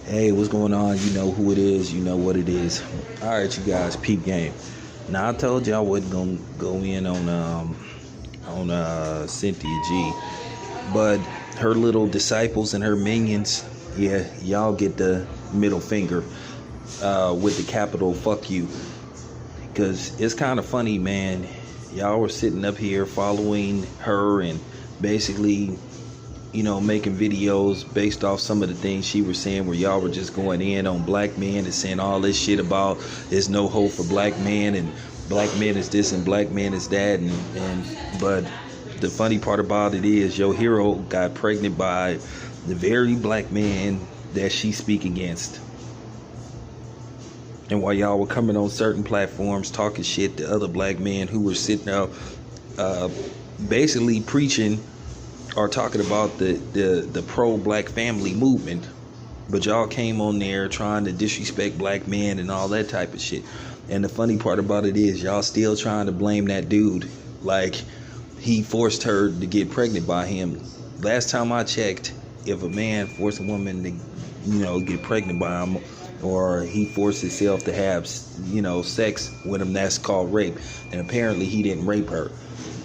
Hey, what's going on? You know who it is. You know what it is. All right, you guys, peep game. Now I told you I wasn't gonna go in on Cynthia G, but her little disciples and her minions, yeah, y'all get the middle finger with the capital fuck you, because it's kind of funny, man. Y'all were sitting up here following her and basically making videos based off some of the things she was saying, where y'all were just going in on black men and saying all this shit about there's no hope for black men and black men is this and black men is that, and but the funny part about it is your hero got pregnant by the very black man that she speak against. And while y'all were coming on certain platforms talking shit to other black men who were sitting out basically preaching or talking about the pro-black family movement, but y'all came on there trying to disrespect black men and all that type of shit. And the funny part about it is y'all still trying to blame that dude like he forced her to get pregnant by him. Last time I checked, if a man forced a woman to get pregnant by him, or he forced himself to have sex with him, that's called rape. And apparently he didn't rape her.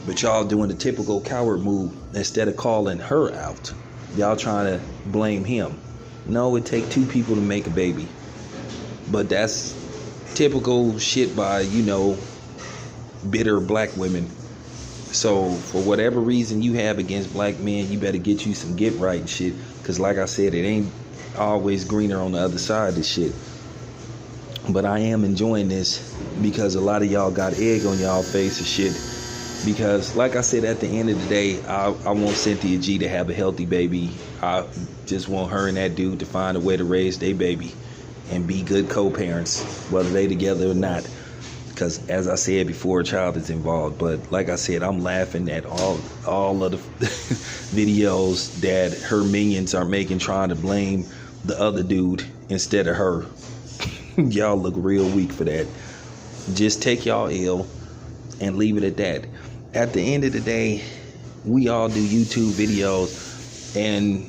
But y'all doing the typical coward move. Instead of calling her out, y'all trying to blame him. No, it take two people to make a baby. But that's typical shit by, bitter black women. So for whatever reason you have against black men, you better get you some get right and shit. Because like I said, it ain't always greener on the other side of this shit. But I am enjoying this because a lot of y'all got egg on y'all face and shit. Because, like I said, at the end of the day, I want Cynthia G to have a healthy baby. I just want her and that dude to find a way to raise their baby and be good co-parents, whether they together or not. Because, as I said before, a child is involved. But, like I said, I'm laughing at all of the videos that her minions are making, trying to blame the other dude instead of her. Y'all look real weak for that. Just take y'all ill and leave it at that. At the end of the day, we all do YouTube videos, and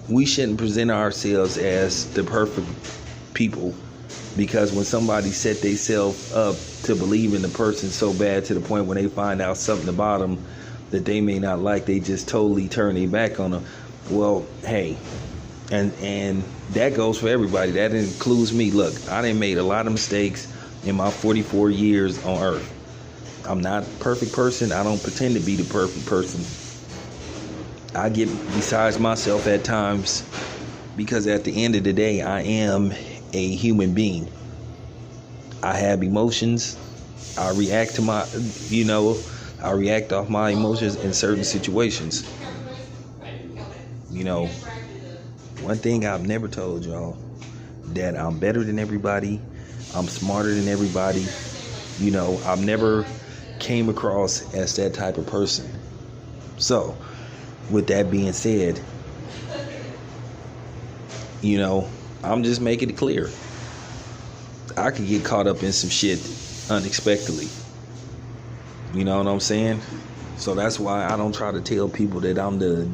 we shouldn't present ourselves as the perfect people, because when somebody set themselves up to believe in the person so bad to the point when they find out something about them that they may not like, they just totally turn their back on them. Well, hey, and that goes for everybody. That includes me. Look, I done made a lot of mistakes in my 44 years on earth. I'm not a perfect person. I don't pretend to be the perfect person. I get besides myself at times, because at the end of the day, I am a human being. I have emotions. I react to I react off my emotions in certain situations. One thing I've never told y'all, that I'm better than everybody. I'm smarter than everybody. I've never came across as that type of person. So, with that being said, I'm just making it clear. I could get caught up in some shit unexpectedly. You know what I'm saying? So that's why I don't try to tell people that I'm the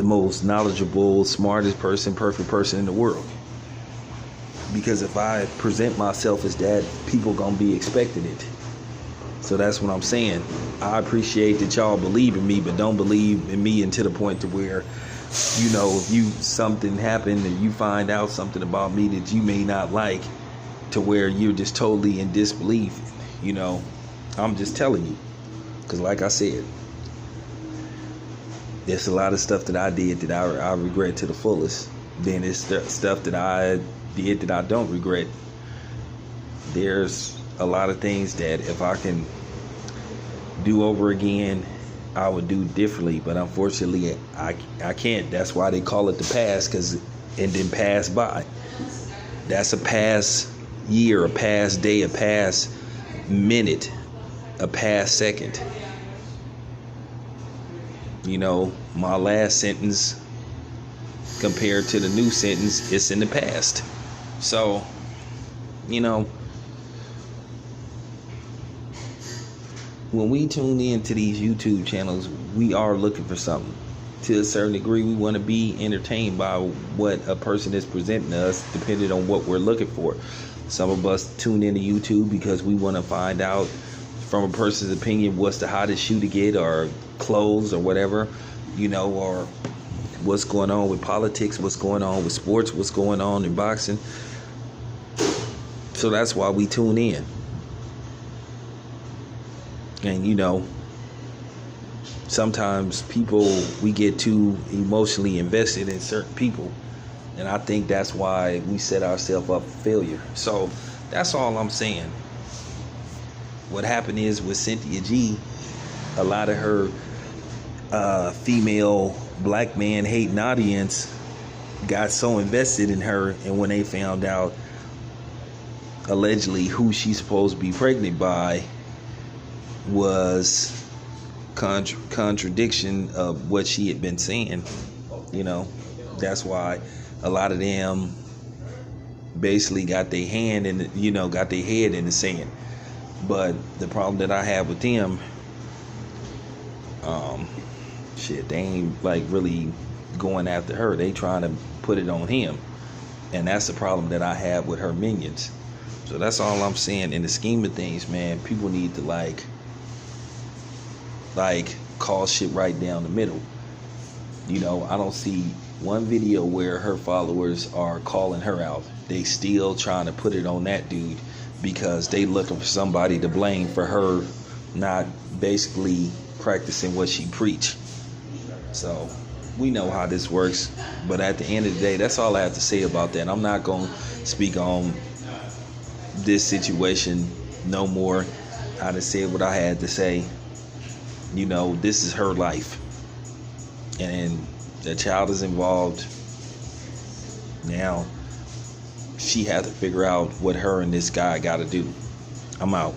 most knowledgeable, smartest person, perfect person in the world. Because if I present myself as that, people gonna be expecting it. So that's what I'm saying. I appreciate that y'all believe in me, but don't believe in me until the point to where, if something happened and you find out something about me that you may not like, to where you're just totally in disbelief. I'm just telling you. Because like I said, there's a lot of stuff that I did that I regret to the fullest. Then there's stuff that I did that I don't regret. There's a lot of things that if I can do over again, I would do differently, but unfortunately I can't. That's why they call it the past, because it didn't pass by. That's a past year, a past day, a past minute, a past second. My last sentence compared to the new sentence, it's in the past. So, when we tune into these YouTube channels, we are looking for something. to a certain degree, we want to be entertained by what a person is presenting to us, depending on what we're looking for. Some of us tune into YouTube because we want to find out from a person's opinion what's the hottest shoe to get, or clothes, or whatever, or what's going on with politics, what's going on with sports, what's going on in boxing. So that's why we tune in. And sometimes we get too emotionally invested in certain people, and I think that's why we set ourselves up for failure. So that's all I'm saying. What happened is, with Cynthia G, a lot of her female black man hating audience got so invested in her, and when they found out allegedly who she's supposed to be pregnant by was contradiction of what she had been saying, that's why a lot of them basically got their hand in got their head in the sand. But the problem that I have with them, they ain't like really going after her. They trying to put it on him, and that's the problem that I have with her minions. So that's all I'm saying. In the scheme of things, man, people need to like call shit right down the middle. I don't see one video where her followers are calling her out. They still trying to put it on that dude because they looking for somebody to blame for her not basically practicing what she preach. So we know how this works, but at the end of the day, that's all I have to say about that. I'm not going to speak on this situation no more. I just said what I had to say. This is her life, and the child is involved. Now she has to figure out what her and this guy got to do. I'm out.